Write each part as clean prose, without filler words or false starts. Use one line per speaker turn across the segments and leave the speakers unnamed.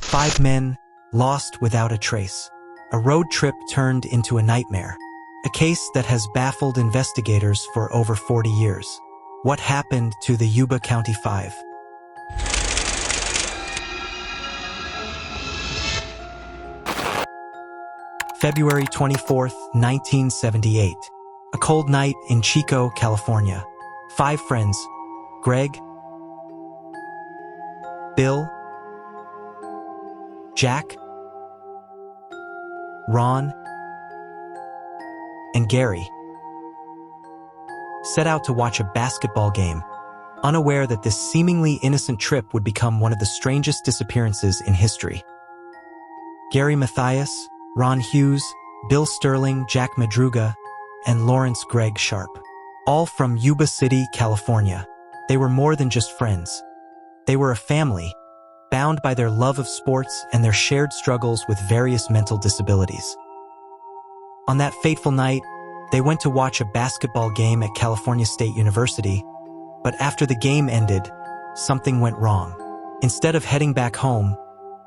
5 men lost without a trace. A road trip turned into a nightmare. A case that has baffled investigators for over 40 years. What happened to the Yuba County Five? February 24, 1978. A cold night in Chico, California. 5 friends, Greg, Bill, Jack, Ron, and Gary, set out to watch a basketball game, unaware that this seemingly innocent trip would become one of the strangest disappearances in history. Gary Mathias, Ron Hughes, Bill Sterling, Jack Madruga, and Lawrence Greg Sharp. All from Yuba City, California. They were more than just friends. They were a family, bound by their love of sports and their shared struggles with various mental disabilities. On that fateful night, they went to watch a basketball game at California State University, but after the game ended, something went wrong. Instead of heading back home,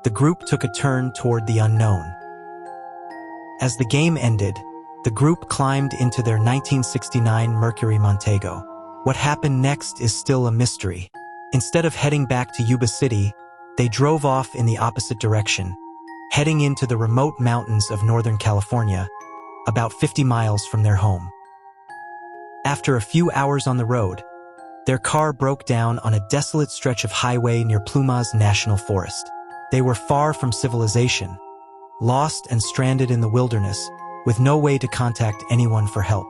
the group took a turn toward the unknown. As the game ended, the group climbed into their 1969 Mercury Montego. What happened next is still a mystery. Instead of heading back to Yuba City, they drove off in the opposite direction, heading into the remote mountains of Northern California, about 50 miles from their home. After a few hours on the road, their car broke down on a desolate stretch of highway near Plumas National Forest. They were far from civilization, lost and stranded in the wilderness, with no way to contact anyone for help.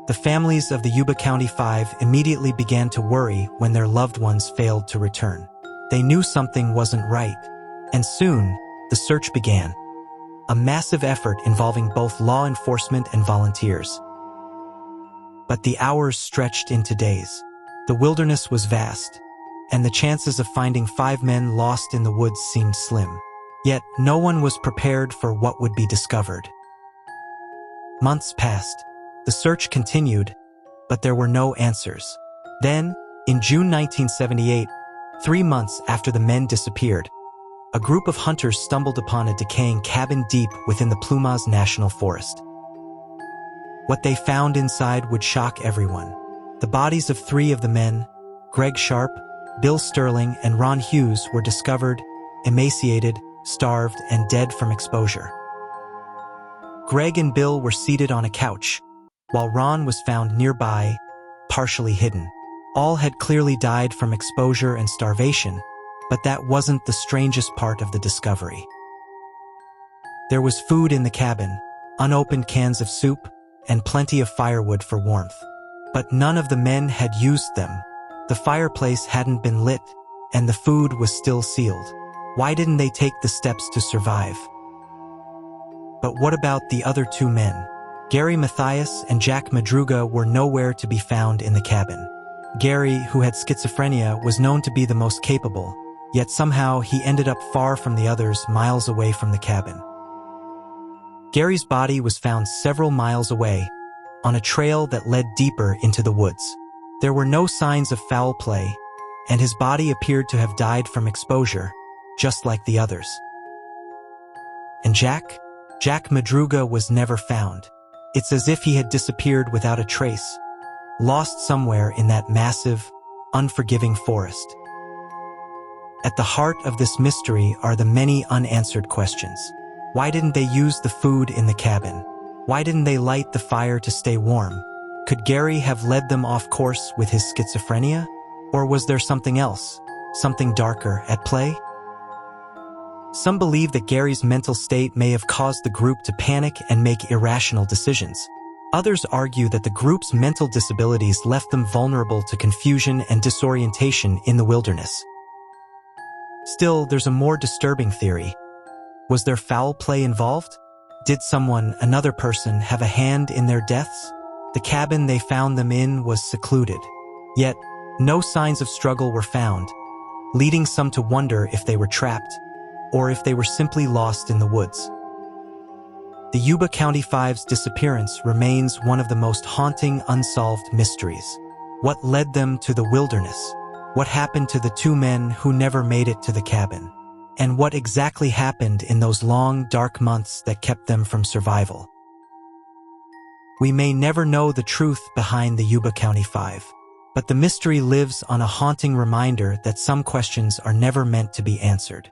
The families of the Yuba County Five immediately began to worry when their loved ones failed to return. They knew something wasn't right, and soon, the search began. A massive effort involving both law enforcement and volunteers. But the hours stretched into days. The wilderness was vast, and the chances of finding 5 men lost in the woods seemed slim. Yet, no one was prepared for what would be discovered. Months passed. The search continued, but there were no answers. Then, in June 1978, 3 months after the men disappeared, a group of hunters stumbled upon a decaying cabin deep within the Plumas National Forest. What they found inside would shock everyone. The bodies of 3 of the men, Greg Sharp, Bill Sterling, and Ron Hughes, were discovered, emaciated, starved, and dead from exposure. Greg and Bill were seated on a couch, while Ron was found nearby, partially hidden. All had clearly died from exposure and starvation, but that wasn't the strangest part of the discovery. There was food in the cabin, unopened cans of soup, and plenty of firewood for warmth. But none of the men had used them. The fireplace hadn't been lit, and the food was still sealed. Why didn't they take the steps to survive? But what about the other 2 men? Gary Mathias and Jack Madruga were nowhere to be found in the cabin. Gary, who had schizophrenia, was known to be the most capable, yet somehow he ended up far from the others, miles away from the cabin. Gary's body was found several miles away, on a trail that led deeper into the woods. There were no signs of foul play, and his body appeared to have died from exposure, just like the others. And Jack Madruga was never found. It's as if he had disappeared without a trace, lost somewhere in that massive, unforgiving forest. At the heart of this mystery are the many unanswered questions. Why didn't they use the food in the cabin? Why didn't they light the fire to stay warm? Could Gary have led them off course with his schizophrenia? Or was there something else, something darker, at play? Some believe that Gary's mental state may have caused the group to panic and make irrational decisions. Others argue that the group's mental disabilities left them vulnerable to confusion and disorientation in the wilderness. Still, there's a more disturbing theory. Was there foul play involved? Did another person, have a hand in their deaths? The cabin they found them in was secluded. Yet, no signs of struggle were found, leading some to wonder if they were trapped, or if they were simply lost in the woods. The Yuba County Five's disappearance remains one of the most haunting unsolved mysteries. What led them to the wilderness? What happened to the 2 men who never made it to the cabin? and what exactly happened in those long, dark months that kept them from survival. We may never know the truth behind the Yuba County Five, but the mystery lives on a haunting reminder that some questions are never meant to be answered.